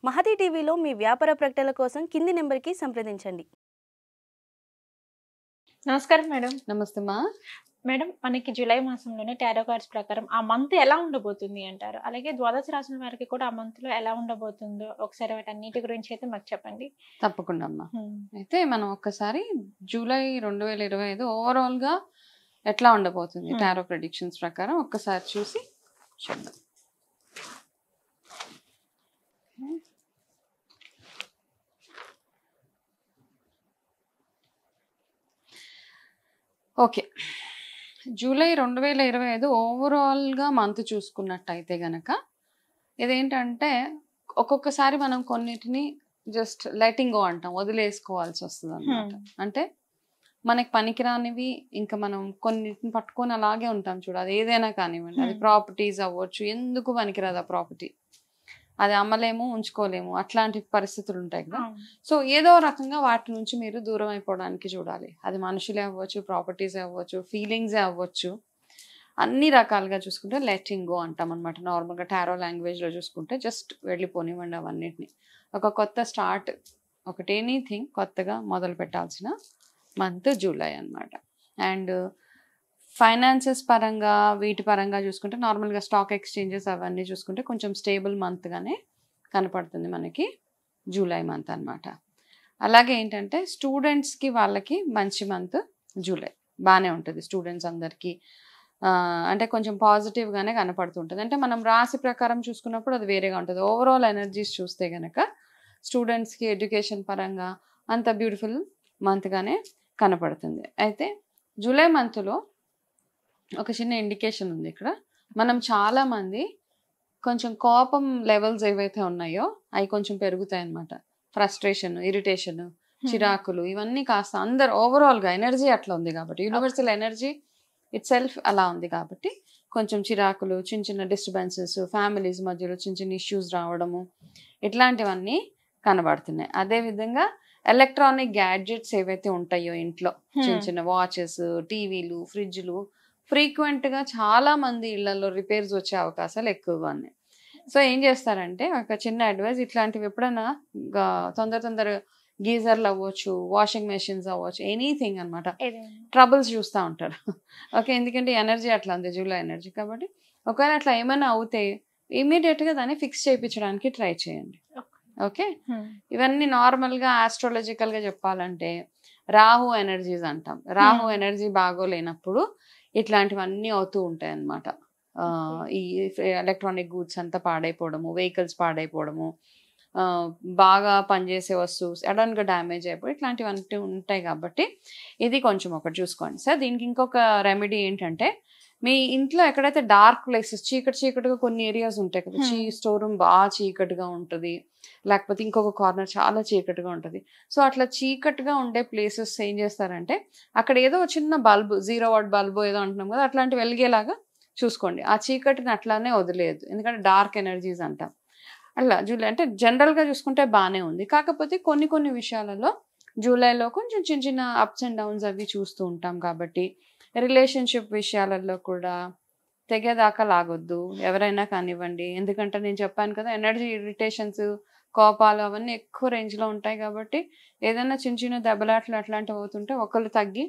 మహతి టీవీలో మీ వ్యాపార ప్రకటనల కోసం కింది నెంబర్కి సంప్రదించండి. నమస్కారం మేడం. నమస్తే మా. మేడం, మనకి జూలై మాసంలోనే టారో కార్డ్స్ ప్రకారం ఆ మంత్ ఎలా ఉండబోతుంది అంటారు? అలాగే ద్వాదశ రాశుల వారికి కూడా ఆ మంత్ లో ఎలా ఉండబోతుందో ఒకసారి వాటన్నిటి గురించి అయితే మాకు చెప్పండి. తప్పకుండా అమ్మా. అయితే మనం ఒక్కసారి జూలై 2025 ఓవరాల్ గా ఎట్లా ఉండబోతుంది టారో ప్రెడిక్షన్స్ ప్రకారం ఒక్కసారి చూసి చూద్దాం. ఓకే, జూలై 2025 ఓవరాల్ గా మంత్ చూసుకున్నట్టయితే గనక ఇదేంటంటే ఒక్కొక్కసారి మనం కొన్నిటిని జస్ట్ లెటింగ్ గో అంటాం, వదిలేసుకోవాల్సి వస్తుంది అనమాట. అంటే మనకి పనికిరానివి ఇంకా మనం కొన్నిటిని పట్టుకొని అలాగే ఉంటాం చూడు, అది ఏదైనా కానివ్వండి, అది ప్రాపర్టీస్ అవ్వచ్చు, ఎందుకు పనికిరాదు ఆ ప్రాపర్టీ, అది అమ్మలేము ఉంచుకోలేము, అట్లాంటి పరిస్థితులు ఉంటాయి కదా. సో ఏదో రకంగా వాటి నుంచి మీరు దూరం అయిపోవడానికి చూడాలి. అది మనుషులే అవ్వచ్చు, ప్రాపర్టీస్ అవ్వచ్చు, ఫీలింగ్సే అవ్వచ్చు, అన్ని రకాలుగా చూసుకుంటే లెటింగ్ గో అంటాం అనమాట. నార్మల్గా టారో లాంగ్వేజ్లో చూసుకుంటే జస్ట్ వెళ్ళిపోనివ్వండి అవన్నిటిని. ఒక కొత్త స్టార్ట్, ఒకటి ఎనీథింగ్ కొత్తగా మొదలు పెట్టాల్సిన మంత్ జూలై అనమాట. అండ్ ఫైనాన్సెస్ పరంగా వీటి పరంగా చూసుకుంటే నార్మల్గా స్టాక్ ఎక్స్చేంజెస్ అవన్నీ చూసుకుంటే కొంచెం స్టేబుల్ మంత్గానే కనపడుతుంది మనకి జూలై మంత్ అనమాట. అలాగే ఏంటంటే స్టూడెంట్స్కి వాళ్ళకి మంచి మంత్ జూలై, బాగానే ఉంటుంది స్టూడెంట్స్ అందరికీ. అంటే కొంచెం పాజిటివ్గానే కనపడుతుంటుంది. అంటే మనం రాశి ప్రకారం చూసుకున్నప్పుడు అది వేరేగా ఉంటుంది. ఓవరాల్ ఎనర్జీస్ చూస్తే కనుక స్టూడెంట్స్కి ఎడ్యుకేషన్ పరంగా అంత బ్యూటిఫుల్ మంత్గానే కనపడుతుంది. అయితే జూలై మంత్లో ఒక చిన్న ఇండికేషన్ ఉంది ఇక్కడ. మనం చాలామంది కొంచెం కోపం లెవెల్స్ ఏవైతే ఉన్నాయో అవి కొంచెం పెరుగుతాయి అన్నమాట. ఫ్రస్ట్రేషన్, ఇరిటేషన్, చిరాకులు, ఇవన్నీ కాస్త అందరు ఓవరాల్గా ఎనర్జీ అట్లా ఉంది కాబట్టి, యూనివర్సల్ ఎనర్జీ ఇట్ సెల్ఫ్ అలా ఉంది కాబట్టి కొంచెం చిరాకులు, చిన్న చిన్న డిస్టర్బెన్సెస్, ఫ్యామిలీస్ మధ్యలో చిన్న చిన్న ఇష్యూస్ రావడము, ఇట్లాంటివన్నీ కనబడుతున్నాయి. అదేవిధంగా ఎలక్ట్రానిక్ గ్యాడ్జెట్స్ ఏవైతే ఉంటాయో ఇంట్లో, చిన్న చిన్న వాచెస్, టీవీలు, ఫ్రిడ్జ్లు ఫ్రీక్వెంట్గా చాలా మంది ఇళ్లలో రిపేర్స్ వచ్చే అవకాశాలు ఎక్కువగా ఉన్నాయి. సో ఏం చేస్తారంటే ఒక చిన్న అడ్వైస్, ఇట్లాంటివి ఎప్పుడైనా తొందర గీజర్లు అవ్వచ్చు, వాషింగ్ మెషిన్స్ అవ్వచ్చు, ఎనీథింగ్ అనమాట, ట్రబుల్స్ చూస్తూ ఉంటారు. ఓకే, ఎందుకంటే ఎనర్జీ అట్లా ఉంది, జూలై ఎనర్జీ కాబట్టి. ఒకవేళ అట్లా ఏమైనా అవుతే ఇమీడియట్గా దాన్ని ఫిక్స్ చేయించడానికి ట్రై చేయండి. ఓకే, ఇవన్నీ నార్మల్గా ఆస్ట్రాలజికల్గా చెప్పాలంటే రాహు ఎనర్జీస్ అంటాం. రాహు ఎనర్జీ బాగోలేనప్పుడు ఇట్లాంటివన్నీ అవుతూ ఉంటాయి అన్నమాట. ఈ ఎలక్ట్రానిక్ గూడ్స్ అంతా పాడైపోవడము, వెహికల్స్ పాడైపోవడము, బాగా పనిచేసే వస్తువు సడన్గా డ్యామేజ్ అయిపోయి ఇట్లాంటివన్నీ ఉంటాయి. కాబట్టి ఇది కొంచెం ఒకటి చూసుకోండి సార్. దీనికి ఇంకొక రెమెడీ ఏంటంటే, మీ ఇంట్లో ఎక్కడైతే డార్క్ ప్లేసెస్, చీకటిగా కొన్ని ఏరియాస్ ఉంటాయి కదా, స్టోర్ రూమ్ బాగా చీకటిగా ఉంటుంది, లేకపోతే ఇంకొక కార్నర్ చాలా చీకటిగా ఉంటుంది. సో అట్లా చీకటిగా ఉండే ప్లేసెస్ ఏం చేస్తారంటే అక్కడ ఏదో చిన్న బల్బు, 0 వాట్ బల్బు ఏదో అంటున్నాం కదా, అట్లాంటి వెలిగేలాగా చూసుకోండి. ఆ చీకటిని అట్లానే వదిలేదు, ఎందుకంటే డార్క్ ఎనర్జీస్ అంటాం. అట్లా జూలై అంటే జనరల్గా చూసుకుంటే బాగానే ఉంది. కాకపోతే కొన్ని విషయాలలో జూలైలో కొంచెం చిన్న అప్స్ అండ్ డౌన్స్ అవి చూస్తూ ఉంటాం. కాబట్టి రిలేషన్షిప్ విషయాలలో కూడా తెగేదాకా లాగొద్దు ఎవరైనా కానివ్వండి. ఎందుకంటే నేను చెప్పాను కదా, ఎనర్జీ ఇరిటేషన్స్, కోపాలు అవన్నీ ఎక్కువ రేంజ్లో ఉంటాయి. కాబట్టి ఏదైనా చిన్న దెబ్బలాట్లు అట్లాంటివి అవుతుంటే ఒకళ్ళు తగ్గి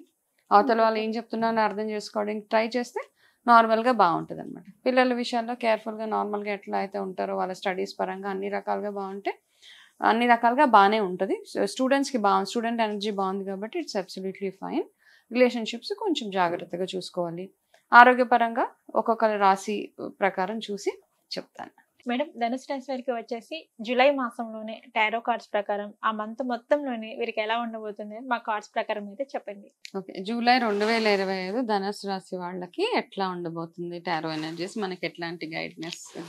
అవతల వాళ్ళు ఏం చెప్తున్నారో అర్థం చేసుకోవడానికి ట్రై చేస్తే నార్మల్గా బాగుంటుంది అనమాట. పిల్లల విషయాల్లో కేర్ఫుల్గా నార్మల్గా ఎట్లా అయితే ఉంటారో వాళ్ళ స్టడీస్ పరంగా అన్ని రకాలుగా బాగుంటే అన్ని రకాలుగా బాగానే ఉంటుంది. స్టూడెంట్స్కి స్టూడెంట్ ఎనర్జీ బాగుంది కాబట్టి ఇట్స్ అబ్సల్యూట్లీ ఫైన్. రిలేషన్షిప్స్ కొంచెం జాగ్రత్తగా చూసుకోవాలి. ఆరోగ్యపరంగా ఒక్కొక్క రాశి ప్రకారం చూసి చెప్తాను మేడం. ధనుసు రాశి వారికి వచ్చేసి జూలై మాసంలోనే టారో కార్డ్స్ ప్రకారం ఆ మంత్ మొత్తంలోనే వీరికి ఎలా ఉండబోతుంది మా కార్డ్స్ ప్రకారం అయితే చెప్పండి. ఓకే, జూలై 2025 ధనుసు రాశి వాళ్ళకి ఎట్లా ఉండబోతుంది టారో ఎనర్జీస్, మనకి ఎట్లాంటి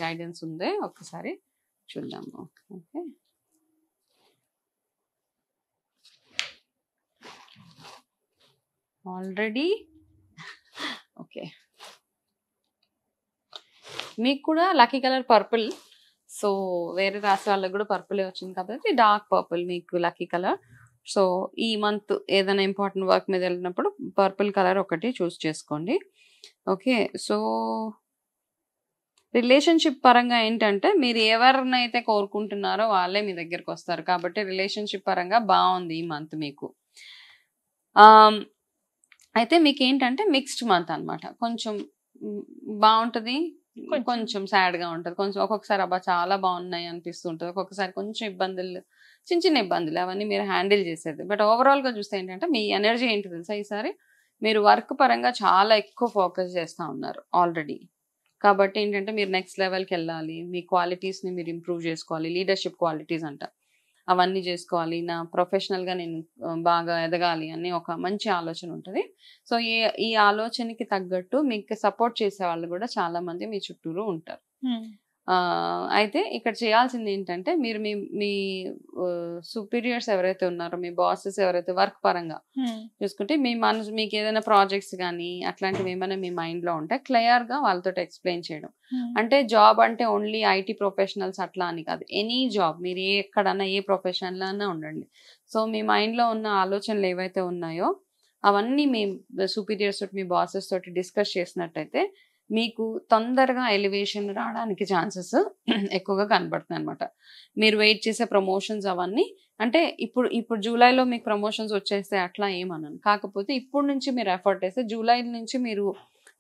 గైడెన్స్ ఉందో ఒక్కసారి చూద్దాము. ఓకే, ఆల్రెడీ ఓకే, మీకు కూడా లక్కీ కలర్ పర్పుల్. సో వేరే రాశి వాళ్ళకి కూడా పర్పులే వచ్చింది కాబట్టి డార్క్ పర్పుల్ మీకు లక్కీ కలర్. సో ఈ మంత్ ఏదైనా ఇంపార్టెంట్ వర్క్ మీద వెళ్ళినప్పుడు పర్పుల్ కలర్ ఒకటి చూస్ చేసుకోండి. ఓకే, సో రిలేషన్షిప్ పరంగా ఏంటంటే మీరు ఎవరినైతే కోరుకుంటున్నారో వాళ్ళే మీ దగ్గరికి వస్తారు. కాబట్టి రిలేషన్షిప్ పరంగా బాగుంది ఈ మంత్ మీకు. అయితే మీకు ఏంటంటే మిక్స్డ్ మంత్ అనమాట. కొంచెం బాగుంటుంది, కొంచెం సాడ్గా ఉంటుంది. కొంచెం ఒక్కొక్కసారి అబ్బా చాలా బాగున్నాయి అనిపిస్తుంటుంది, ఒక్కొక్కసారి కొంచెం ఇబ్బందులు, చిన్న చిన్న ఇబ్బందులు అవన్నీ మీరు హ్యాండిల్ చేసేది. బట్ ఓవరాల్గా చూస్తే ఏంటంటే మీ ఎనర్జీ ఏంటి తెలుసా, ఈసారి మీరు వర్క్ పరంగా చాలా ఎక్కువ ఫోకస్ చేస్తూ ఉన్నారు ఆల్రెడీ. కాబట్టి ఏంటంటే మీరు నెక్స్ట్ లెవెల్కి వెళ్ళాలి, మీ క్వాలిటీస్ని మీరు ఇంప్రూవ్ చేసుకోవాలి. లీడర్షిప్ క్వాలిటీస్ అంట, అవన్నీ చేసుకోవాలి. నా ప్రొఫెషనల్గా నేను బాగా ఎదగాలి అని ఒక మంచి ఆలోచన ఉంటుంది. సో ఈ ఆలోచనకి తగ్గట్టు మీకు సపోర్ట్ చేసే వాళ్ళు కూడా చాలా మంది మీ చుట్టూరు ఉంటారు. అయితే ఇక్కడ చేయాల్సింది ఏంటంటే మీరు మీ మీ సుపీరియర్స్ ఎవరైతే ఉన్నారో, మీ బాసెస్ ఎవరైతే వర్క్ పరంగా చూసుకుంటే మీ మనసు మీకు ఏదైనా ప్రాజెక్ట్స్ కానీ అట్లాంటివి ఏమైనా మీ మైండ్లో ఉంటే క్లియర్గా వాళ్ళతో ఎక్స్ప్లెయిన్ చేయడం. అంటే జాబ్ అంటే ఓన్లీ ఐటీ ప్రొఫెషనల్స్ అట్లా అని కాదు, ఎనీ జాబ్ మీరు ఎక్కడన్నా ఏ ప్రొఫెషన్లో అన్నా ఉండండి. సో మీ మైండ్లో ఉన్న ఆలోచనలు ఏవైతే ఉన్నాయో అవన్నీ మీ సుపీరియర్స్ తోటి, మీ బాసెస్ తోటి డిస్కస్ చేసినట్టయితే మీకు తొందరగా ఎలివేషన్ రావడానికి ఛాన్సెస్ ఎక్కువగా కనబడుతుంది అనమాట. మీరు వెయిట్ చేసే ప్రమోషన్స్ అవన్నీ అంటే ఇప్పుడు జూలైలో మీకు ప్రమోషన్స్ వచ్చేస్తే అట్లా ఏమన్నాను, కాకపోతే ఇప్పుడు నుంచి మీరు ఎఫర్ట్ వేస్తే జూలై నుంచి మీరు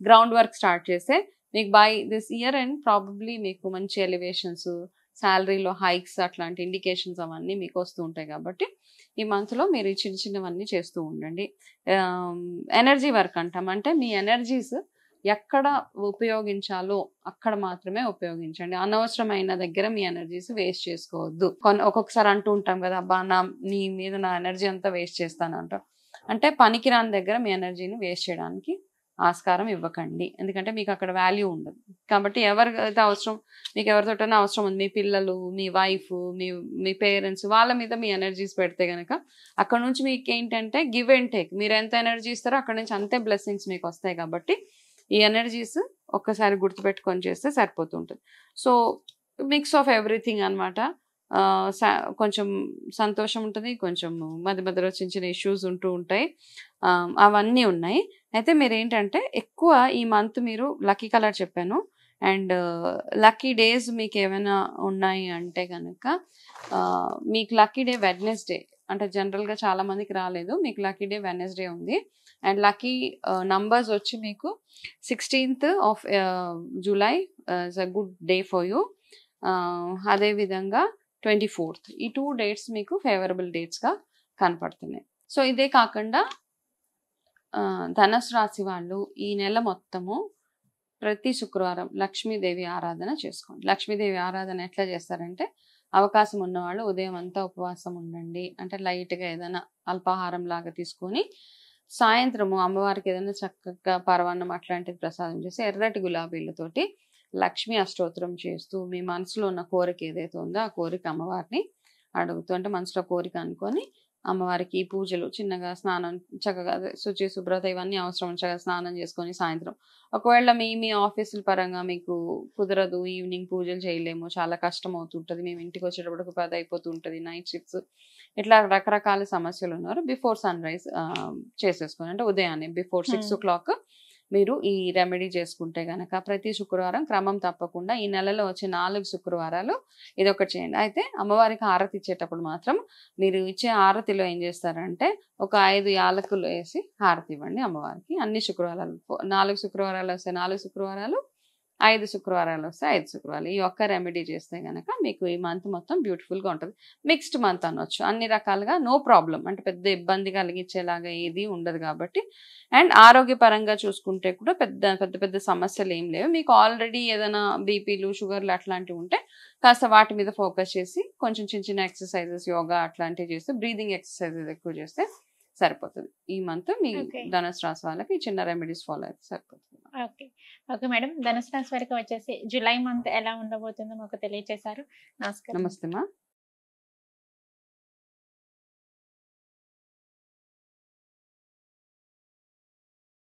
గ్రౌండ్ వర్క్ స్టార్ట్ చేస్తే మీకు by this year and probably మీకు మంచి ఎలివేషన్స్, శాలరీలో హైక్స్ అట్లాంటి ఇండికేషన్స్ అవన్నీ మీకు వస్తూ ఉంటాయి. కాబట్టి ఈ మంత్లో మీరు చిన్న చిన్నవన్నీ చేస్తూ ఉండండి. ఎనర్జీ వర్క్ అంటాం, అంటే మీ ఎనర్జీస్ ఎక్కడ ఉపయోగించాలో అక్కడ మాత్రమే ఉపయోగించండి. అనవసరమైన దగ్గర మీ ఎనర్జీస్ వేస్ట్ చేసుకోవద్దు. ఒక్కొక్కసారి అంటూ ఉంటాం కదా, అబ్బా నీ మీద నా ఎనర్జీ అంతా వేస్ట్ చేస్తానంట, అంటే పనికిరాని దగ్గర మీ ఎనర్జీని వేస్ట్ చేయడానికి ఆస్కారం ఇవ్వకండి. ఎందుకంటే మీకు అక్కడ వాల్యూ ఉండదు. కాబట్టి ఎవరికైతే అవసరం, మీకు ఎవరితోటైనా అవసరం ఉంది, మీ పిల్లలు, మీ వైఫ్, మీ పేరెంట్స్, వాళ్ళ మీద మీ ఎనర్జీస్ పెడితే కనుక అక్కడ నుంచి మీకు ఏంటంటే గివ్ అండ్ టేక్. మీరు ఎంత ఎనర్జీ ఇస్తారో అక్కడ నుంచి అంతే బ్లెస్సింగ్స్ మీకు వస్తాయి. కాబట్టి ఈ ఎనర్జీస్ ఒక్కసారి గుర్తుపెట్టుకొని చేస్తే సరిపోతుంటుంది. సో మిక్స్ ఆఫ్ ఎవ్రీథింగ్ అనమాట. కొంచెం సంతోషం ఉంటుంది, కొంచెం మధ్య మధ్యలో చిన్న చిన్న ఇష్యూస్ ఉంటూ ఉంటాయి, అవన్నీ ఉన్నాయి. అయితే మీరు ఏంటంటే ఎక్కువ ఈ మంత్ మీరు లక్కీ కలర్ చెప్పాను, అండ్ లక్కీ డేస్ మీకు ఏమైనా ఉన్నాయి అంటే కనుక మీకు లక్కీ డే వెడ్నెస్డే. అంటే జనరల్గా చాలా మందికి రాలేదు, మీకు లక్కీ డే వెడ్నెస్డే ఉంది. అండ్ లక్కీ నంబర్స్ వచ్చి మీకు 16th of July is a good day for you. అదేవిధంగా 24th, ఈ 2 డేట్స్ మీకు ఫేవరబుల్ డేట్స్గా కనపడుతున్నాయి. సో ఇదే కాకుండా ధనుసు రాశి వాళ్ళు ఈ నెల మొత్తము ప్రతి శుక్రవారం లక్ష్మీదేవి ఆరాధన చేసుకోండి. లక్ష్మీదేవి ఆరాధన ఎట్లా చేస్తారంటే, అవకాశం ఉన్నవాళ్ళు ఉదయం అంతా ఉపవాసం ఉండండి, అంటే లైట్గా ఏదైనా అల్పాహారం లాగా తీసుకొని సాయంత్రము అమ్మవారికి ఏదైనా చక్కగా పరవాన్నం అట్లాంటిది ప్రసాదం చేసి ఎర్రటి గులాబీలతోటి లక్ష్మీ అష్టోత్తరం చేస్తూ మీ మనసులో ఉన్న కోరిక ఏదైతే ఉందో ఆ కోరిక అమ్మవారిని అడుగుతూ, అంటే మనసులో కోరిక అనుకొని అమ్మవారికి పూజలు చిన్నగా స్నానం చక్కగా శుచి శుభ్రత ఇవన్నీ అవసరం, చక్కగా స్నానం చేసుకొని సాయంత్రం ఒకవేళ మీ ఆఫీసుల పరంగా మీకు కుదరదు, ఈవినింగ్ పూజలు చేయలేము, చాలా కష్టం అవుతుంటుంది, మేము ఇంటికి వచ్చేటప్పటికి 10 అయిపోతుంటుంది, నైట్ షిఫ్ట్స్, ఇట్లా రకరకాల సమస్యలు ఉన్నారు, బిఫోర్ సన్ రైజ్ చేసేసుకొని, అంటే ఉదయాన్నే బిఫోర్ 6 o'clock మీరు ఈ రెమెడీ చేసుకుంటే కనుక ప్రతి శుక్రవారం క్రమం తప్పకుండా ఈ నెలలో వచ్చే 4 శుక్రవారాలు ఇదొకటి చేయండి. అయితే అమ్మవారికి హారతి ఇచ్చేటప్పుడు మాత్రం మీరు ఇచ్చే హారతిలో ఏం చేస్తారంటే ఒక 5 యాలకులు వేసి హారతి ఇవ్వండి అమ్మవారికి. అన్ని శుక్రవారాలు 4 శుక్రవారాలు వస్తే 4 శుక్రవారాలు, 5 శుక్రవారాలు వస్తే 5 శుక్రవారాలు. ఈ ఒక్క రెమెడీ చేస్తే కనుక మీకు ఈ మంత్ మొత్తం బ్యూటిఫుల్గా ఉంటుంది. మిక్స్డ్ మంత్ అనొచ్చు, అన్ని రకాలుగా నో ప్రాబ్లం, అంటే పెద్ద ఇబ్బంది కలిగించేలాగా ఏది ఉండదు కాబట్టి. అండ్ ఆరోగ్యపరంగా చూసుకుంటే కూడా పెద్ద సమస్యలు ఏం లేవు. మీకు ఆల్రెడీ ఏదైనా బీపీలు, షుగర్లు అట్లాంటివి ఉంటే కాస్త వాటి మీద ఫోకస్ చేసి కొంచెం చిన్న చిన్న ఎక్సర్సైజెస్, యోగా అట్లాంటివి చేస్తే, బ్రీదింగ్ ఎక్సర్సైజెస్ ఎక్కువ చేస్తే సరిపోతుంది. ఈ మంత్ మీ ధనుసు రాశి వాళ్ళకి చిన్న రెమెడీస్ ఫాలో అయితే సరిపోతుంది. ఓకే మేడం, ధనుసు రాశి వారికి వచ్చేసి జూలై మంత్ ఎలా ఉండబోతుందో మాకు తెలియజేశారు. నమస్కారం. నమస్తే మా.